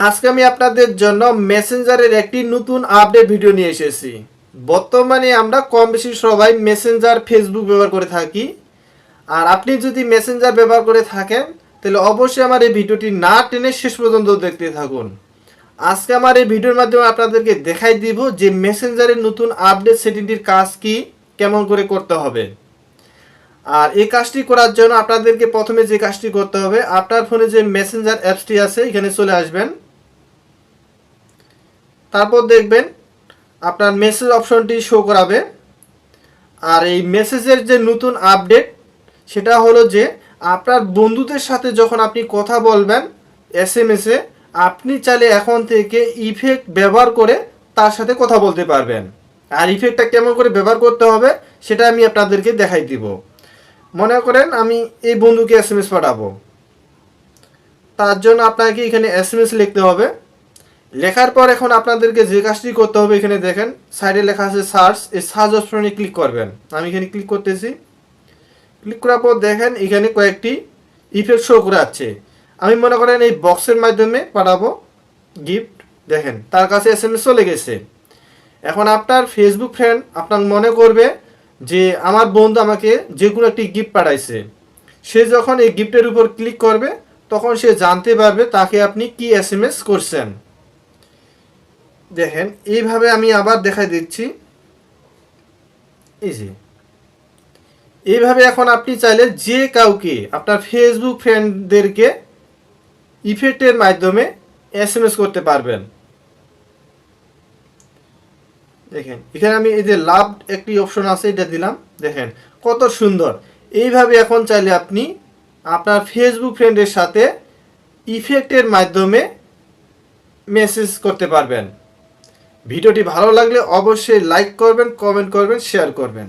আজকে আমি আপনাদের জন্য মেসেঞ্জারের একটি নতুন আপডেট ভিডিও নিয়ে এসেছি। বর্তমানে আমরা কম বেশি সবাই মেসেঞ্জার ফেসবুক ব্যবহার করে থাকি। আর আপনি যদি মেসেঞ্জার ব্যবহার করে থাকেন তাহলে অবশ্যই আমার এই ভিডিওটি না টেনে শেষ পর্যন্ত দেখতে থাকুন। আজকে আমার এই ভিডিওর মাধ্যমে আপনাদেরকে দেখাই দিব যে মেসেঞ্জারের নতুন আপডেট সেটিংটির কাজ কি, কেমন করে করতে হবে। আর এই কাজটি করার জন্য আপনাদেরকে প্রথমে যে কাজটি করতে হবে, আপনার ফোনে যে মেসেঞ্জার অ্যাপসটি আছে এখানে চলে আসবেন। তারপর দেখবেন আপনার মেসেজ অপশনটি শো করাবে। আর এই মেসেজের যে নতুন আপডেট সেটা হলো যে আপনার বন্ধুদের সাথে যখন আপনি কথা বলবেন এসএমএসে, আপনি চাইলে এখন থেকে ইফেক্ট ব্যবহার করে তার সাথে কথা বলতে পারবেন। আর ইফেক্টটা কেমন করে ব্যবহার করতে হবে সেটা আমি আপনাদেরকে দেখাই দিব। মনে করেন আমি এই বন্ধুকে এসএমএস পাঠাবো, তার জন্য আপনাকে এখানে এসএমএস লিখতে হবে। লেখার পর এখন আপনাদেরকে যে কাজটি করতে হবে, এখানে দেখেন সাইডে লেখা আছে সার্চ, এই সার্চ অপশনে ক্লিক করবেন। আমি এখানে ক্লিক করতেছি। ক্লিক করার পর দেখেন এখানে কয়েকটি ইফেক্ট শো করে আছে। আমি মনে করেন এই বক্সের মাধ্যমে পাঠাবো গিফট, দেখেন তার কাছে এসএমএস চলে গেছে। এখন আপনার ফেসবুক ফ্রেন্ড আপনার মনে করবে যে আমার বন্ধু আমাকে যে কোনো একটি গিফট পাঠাইছে। সে যখন এই গিফটের উপর ক্লিক করবে তখন সে জানতে পারবে তাকে আপনি কি এসএমএস করছেন। দেখেন এইভাবে আমি আবার দেখাই দিচ্ছি। এই যে এইভাবে এখন আপনি চাইলে যে কাউকে আপনার ফেসবুক ফ্রেন্ডদেরকে ইফেক্টের মাধ্যমে এসএমএস করতে পারবেন। দেখেন এখানে আমি এই যে লাভ একটি অপশন আছে, এটা দিলাম। দেখেন কত সুন্দর। এইভাবে এখন চাইলে আপনি আপনার ফেসবুক ফ্রেন্ডের সাথে ইফেক্টের মাধ্যমে মেসেজ করতে পারবেন। ভিডিওটি ভালো লাগলে অবশ্যই লাইক করবেন, কমেন্ট করবেন, শেয়ার করবেন।